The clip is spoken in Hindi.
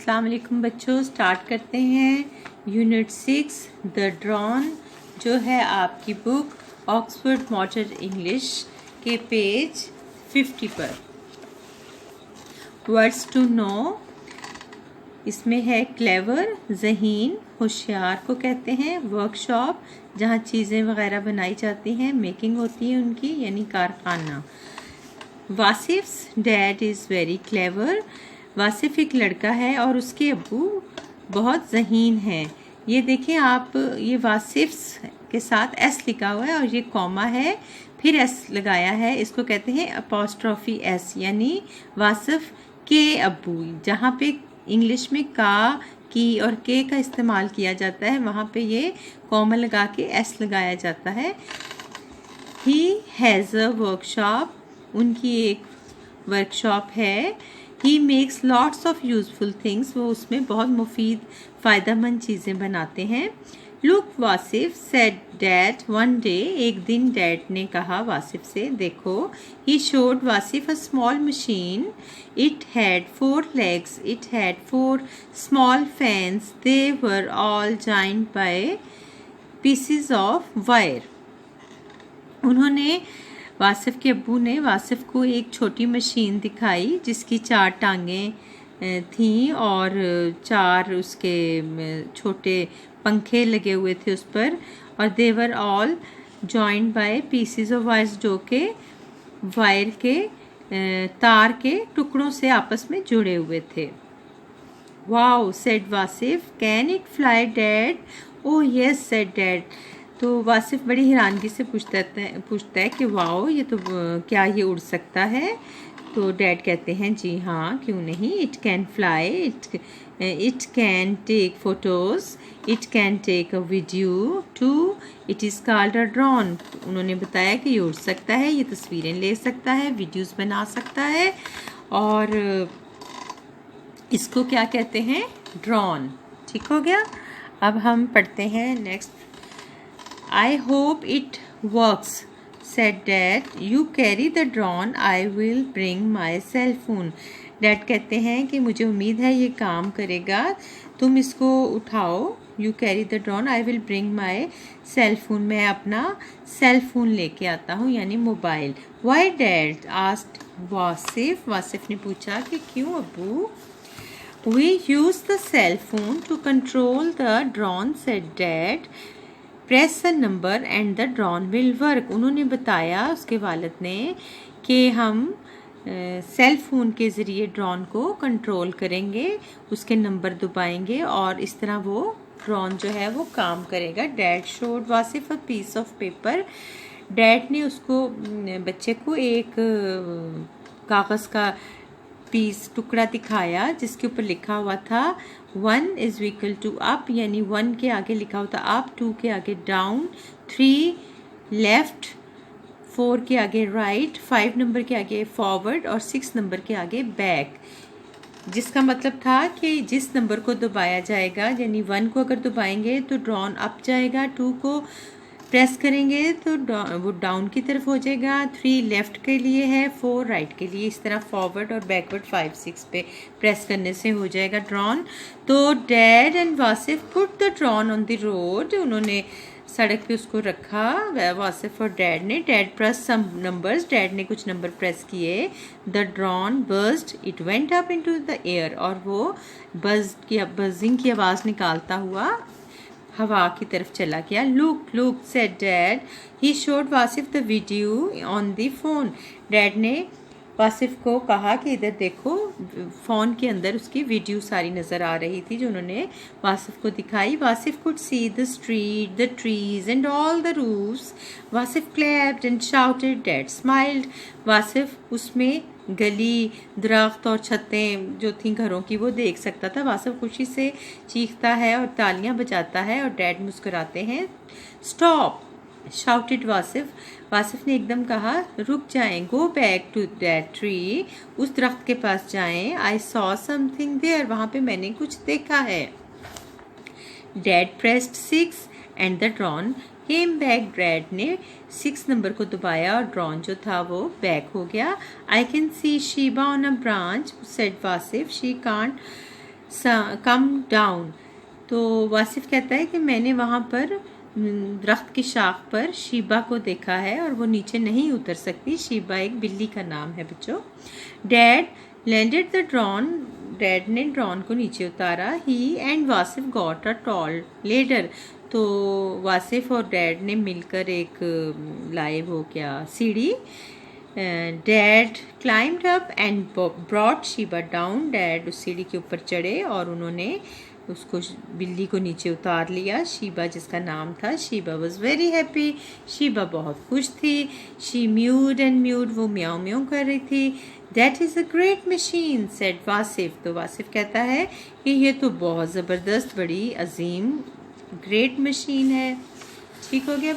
अस्सलाम वालेकुम बच्चों, स्टार्ट करते हैं यूनिट 6 द ड्रॉन, जो है आपकी बुक ऑक्सफोर्ड मॉडर्न इंग्लिश के पेज 50 पर। वर्ड्स टू नो, इसमें है क्लेवर, ज़हीन, होशियार को कहते हैं। वर्कशॉप, जहाँ चीज़ें वगैरह बनाई जाती हैं, मेकिंग होती है उनकी, यानी कारखाना। Wasif's dad is very clever, Wasif एक लड़का है और उसके अब्बू बहुत ज़हीन हैं। ये देखें आप, ये वासिफ्स के साथ एस लिखा हुआ है और ये कॉमा है, फिर एस लगाया है, इसको कहते हैं अपॉस्ट्रॉफी एस, यानी वासिफ के अब्बू। जहाँ पे इंग्लिश में का, की और के का इस्तेमाल किया जाता है, वहाँ पे ये कॉमा लगा के एस लगाया जाता है। ही हैज़ अ वर्कशॉप, उनकी एक वर्कशॉप है। He makes lots of useful things, वो उसमें बहुत मुफीद फ़ायदेमंद चीज़ें बनाते हैं। Look Wasif said dad one day, एक दिन डैड ने कहा वासिफ से, देखो। He showed Wasif a small machine, it had 4 legs, it had 4 small fans, they were all joined by pieces of wire। उन्होंने, वासिफ के अब्बू ने वासिफ को एक छोटी मशीन दिखाई जिसकी 4 टांगें थीं और 4 उसके छोटे पंखे लगे हुए थे उस पर, और they were all joined by pieces of wire, जो के वायर के तार के टुकड़ों से आपस में जुड़े हुए थे। Wow said Wasif, can it fly dad? Oh yes said dad. तो वासिफ बड़ी हैरानगी से पूछता है कि वाओ, ये तो क्या ये उड़ सकता है? तो डैड कहते हैं जी हाँ, क्यों नहीं, it can fly, it can take photos, it can take a video too, it is called a drone. उन्होंने बताया कि ये उड़ सकता है, ये तस्वीरें ले सकता है, वीडियोज़ बना सकता है, और इसको क्या कहते हैं? ड्रोन। ठीक हो गया। अब हम पढ़ते हैं next. I hope it works, said Dad. You carry the drone, I will bring my cell phone. Dad कहते हैं कि मुझे उम्मीद है ये काम करेगा, तुम इसको उठाओ। You carry the drone, I will bring my cell phone. मैं अपना सेल फोन लेके आता हूँ, यानी mobile. Why Dad? asked Wasif. Wasif ने पूछा कि क्यों अब्बू? We use the cell phone to control the drone, said Dad. Press a number and the drawn will work. उन्होंने बताया, उसके वालिद ने, कि हम सेल फ़ोन के ज़रिए ड्रॉन को कंट्रोल करेंगे, उसके नंबर दबाएंगे और इस तरह वो ड्रॉन जो है वो काम करेगा। Dad showed Wasif a piece of paper, dad ने उसको, बच्चे को, एक कागज़ का टुकड़ा दिखाया जिसके ऊपर लिखा हुआ था 1 इज इक्वल टू अप, यानी 1 के आगे लिखा हुआ था अप, 2 के आगे डाउन, 3 लेफ्ट, 4 के आगे राइट, 5 नंबर के आगे फॉरवर्ड और 6 नंबर के आगे बैक। जिसका मतलब था कि जिस नंबर को दबाया जाएगा, यानी 1 को अगर दबाएंगे तो ड्रॉन अप जाएगा, 2 को प्रेस करेंगे तो वो डाउन की तरफ हो जाएगा, 3 लेफ़्ट के लिए है, 4 राइट के लिए, इस तरह फॉरवर्ड और बैकवर्ड 5 6 पे प्रेस करने से हो जाएगा ड्रॉन। तो dad and Wasif put the drone on the road, उन्होंने सड़क पे उसको रखा, वासिफ और डैड ने। Dad press some numbers, dad ने कुछ नंबर प्रेस किए। The drone burst, it went up into the air, और वो बजिंग की आवाज़ निकालता हुआ हवा की तरफ चला गया। Look look said dad, he showed Wasif the video on the phone. Dad ने वासिफ को कहा कि इधर देखो, फ़ोन के अंदर उसकी वीडियो सारी नज़र आ रही थी जो उन्होंने वासिफ को दिखाई। Wasif could see the street, the trees and all the roofs. Wasif clapped and shouted, dad smiled. Wasif उसमें गली, दरख्त और छतें जो थीं घरों की वो देख सकता था। वासिफ खुशी से चीखता है और तालियां बजाता है और डैड मुस्कुराते हैं। स्टॉप शाउटेड वासिफ, वासिफ ने एकदम कहा, रुक जाएं। Go back to that tree, उस दरख्त के पास जाएं। आई सॉ समथिंग देयर, वहाँ पे मैंने कुछ देखा है। Dad pressed 6 and the drawn came back. Dad ने 6 नंबर को दबाया और ड्रॉन जो था वो बैक हो गया। I can see Sheeba on a branch, said Wasif. She can't come down. तो वासिफ कहता है कि मैंने वहाँ पर दरख्त की शाख पर शीबा को देखा है और वो नीचे नहीं उतर सकती। शीबा एक बिल्ली का नाम है बच्चों। Dad landed the drone, dad ने ड्रॉन को नीचे उतारा। He and Wasif got a tall ladder, तो वासिफ और डैड ने मिलकर एक लाए वो क्या सीढ़ी। Dad climbed up and brought Sheeba down, dad उस सीढ़ी के ऊपर चढ़े और उन्होंने उसको बिल्ली को नीचे उतार लिया। शीबा जिसका नाम था, Sheeba was very happy, Sheeba बहुत खुश थी। शी म्यूड एंड म्यूड, वो म्याऊ म्याऊ कर रही थी। That is a great machine said Wasif, तो वासिफ कहता है कि ये तो बहुत ज़बरदस्त, बड़ी अजीम ग्रेट मशीन है। ठीक हो गया।